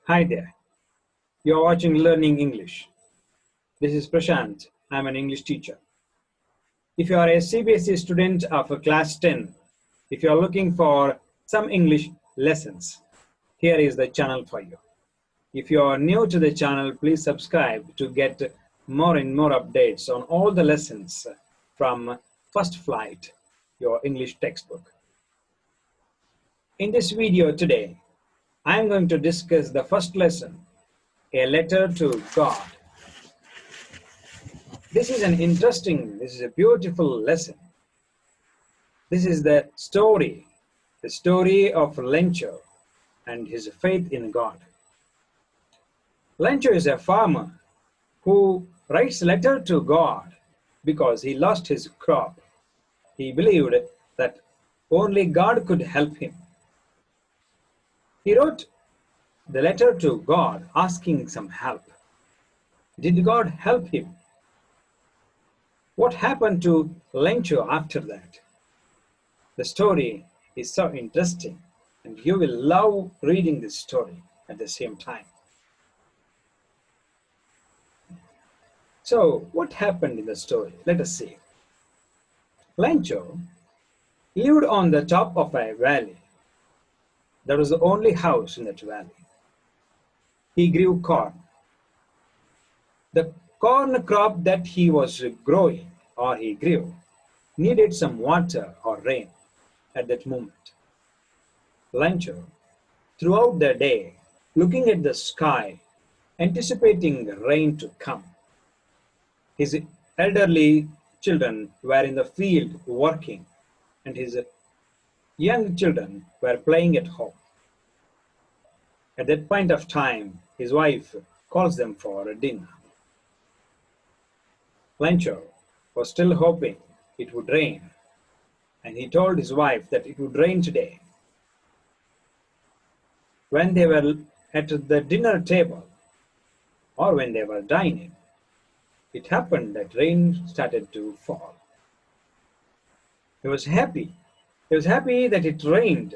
Hi there. You're watching Learning English. This is Prashant. I'm an English teacher. If you are a CBSE student of Class 10, if you are looking for some English lessons, here is the channel for you. If you are new to the channel, please subscribe to get more and more updates on all the lessons from First Flight, your English textbook. In this video today, I'm going to discuss the first lesson, a letter to God. This is a beautiful lesson. This is the story of Ncert and his faith in God. Ncert is a farmer who writes a letter to God because he lost his crop. He believed that only God could help him. He wrote the letter to God asking some help. Did God help him? What happened to Ncert after that? The story is so interesting, and you will love reading this story at the same time. So, what happened in the story? Let us see. Ncert lived on the top of a valley. That was the only house in that valley. He grew corn. The corn crop that he was growing, or he grew, needed some water or rain at that moment. Ncert, throughout the day, looking at the sky, anticipating rain to come. His elderly children were in the field working, and his young children were playing at home. At that point of time, his wife calls them for dinner. Ncert was still hoping it would rain, and he told his wife that it would rain today. When they were at the dinner table, or when they were dining, it happened that rain started to fall. He was happy. He was happy that it rained,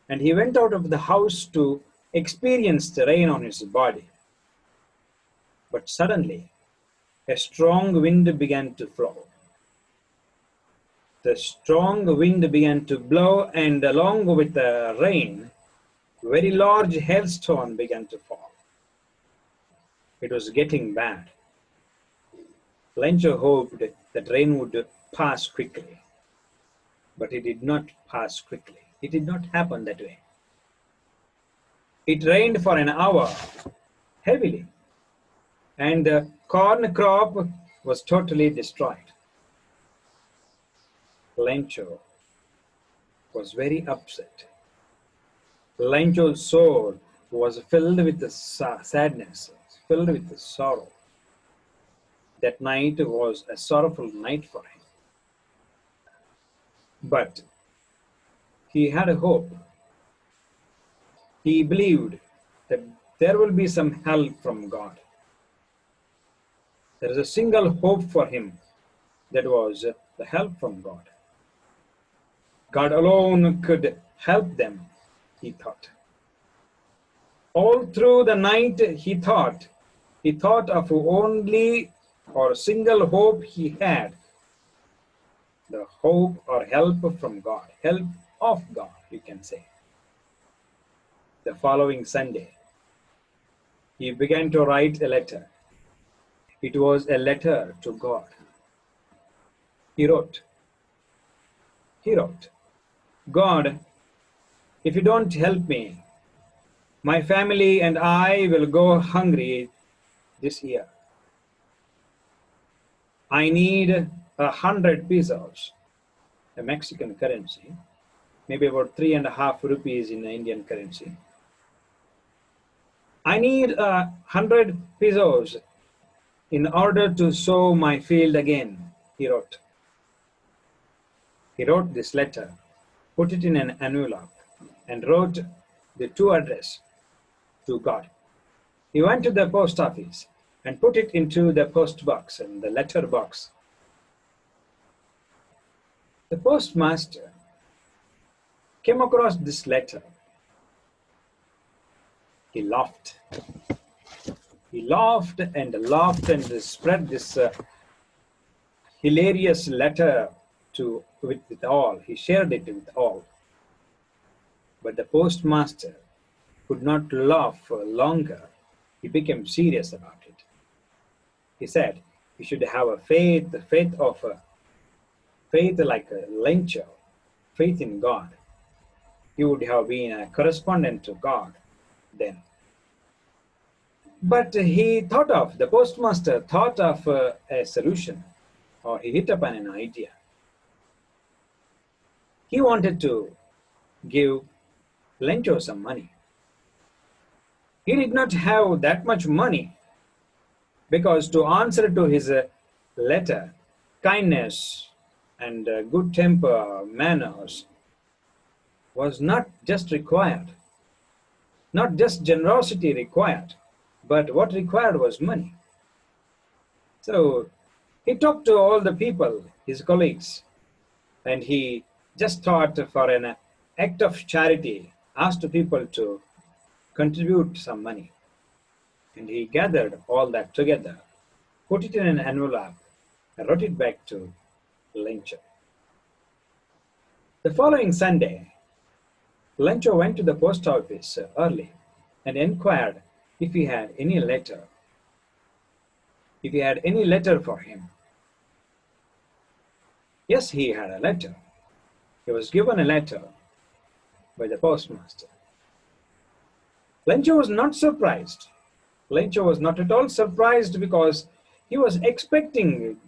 and he went out of the house to experience the rain on his body. But suddenly, a strong wind began to blow. The strong wind began to blow, and along with the rain, very large hailstone began to fall. It was getting bad. Ncert hoped that rain would pass quickly, but it did not pass quickly. It did not happen that way. It rained for an hour heavily, and the corn crop was totally destroyed. Ncert was very upset. Ncert's soul was filled with the sadness, filled with the sorrow. That night was a sorrowful night for him. But he had a hope. He believed that there will be some help from God. There is a single hope for him, that was the help from God. God alone could help them, he thought. All through the night he thought of only or single hope he had, the hope or help from God, help of God, you can say. The following Sunday, he began to write a letter. It was a letter to God. He wrote, God, if you don't help me, my family and I will go hungry this year. I need 100 pesos, a Mexican currency, maybe about 3.5 rupees in the Indian currency. I need 100 pesos in order to sow my field again, he wrote. He wrote this letter, put it in an envelope, and wrote the to address to God. He went to the post office and put it into the post box and the letter box. The postmaster came across this letter. He laughed. He laughed and laughed and spread this hilarious letter with all. He shared it with all. But the postmaster could not laugh longer. He became serious about it. He said, "You should have a faith like a Ncert, faith in God. You would have been a correspondent to God then." But the postmaster thought of a solution, or he hit upon an idea. He wanted to give Ncert some money. He did not have that much money because to answer to his letter, kindness and good temper, manners was not just required, not just generosity required, but what required was money. So he talked to all the people, his colleagues, and he just thought for an act of charity, asked people to contribute some money. And he gathered all that together, put it in an envelope, and wrote it back to Ncert. The following Sunday, Ncert went to the post office early and inquired if he had any letter. If he had any letter for him. Yes, he had a letter. He was given a letter by the postmaster. Ncert was not surprised. Ncert was not at all surprised because he was expecting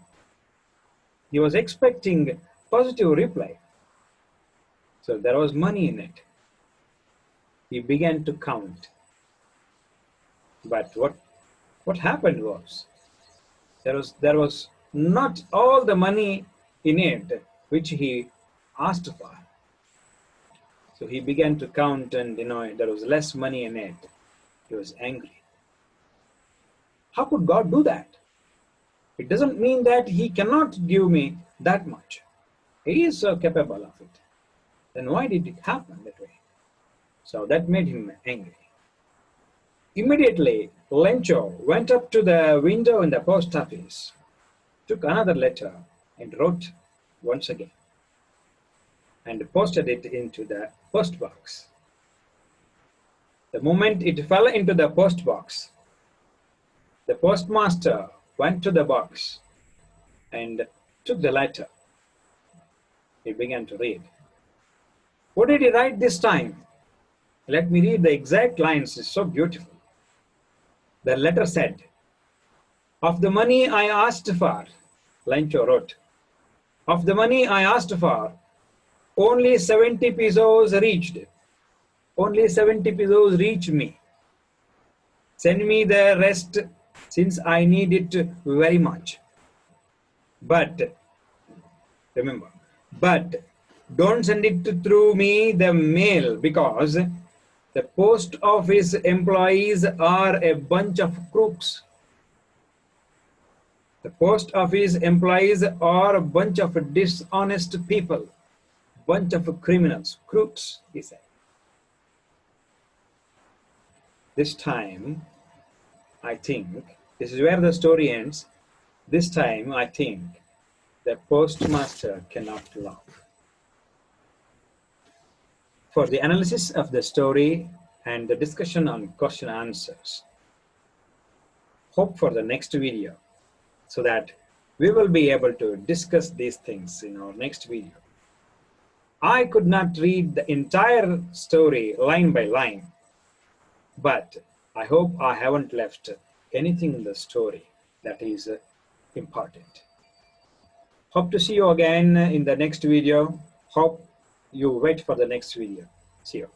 positive reply. So there was money in it. He began to count. But what happened was there was not all the money in it which he asked for. So he began to count, and there was less money in it. He was angry. How could God do that? It doesn't mean that he cannot give me that much. He is so capable of it. Then why did it happen that way? So that made him angry. Immediately, Ncert went up to the window in the post office, took another letter and wrote once again, and posted it into the post box. The moment it fell into the post box, the postmaster went to the box and took the letter. He began to read. What did he write this time? Let me read the exact lines. It's so beautiful. The letter said, "Of the money I asked for," Ncert wrote, "of the money I asked for, only 70 pesos reached. Only 70 pesos reached me. Send me the rest since I need it very much. But, remember, but don't send it through me the mail because the post office employees are a bunch of crooks. The post office employees are a bunch of dishonest people, bunch of criminals, crooks," he said. This time, I think, this is where the story ends. This time, I think, the postmaster cannot laugh. For the analysis of the story and the discussion on question answers, hope for the next video so that we will be able to discuss these things in our next video. I could not read the entire story line by line, but I hope I haven't left anything in the story that is important. Hope to see you again in the next video. Hope you wait for the next video. See you.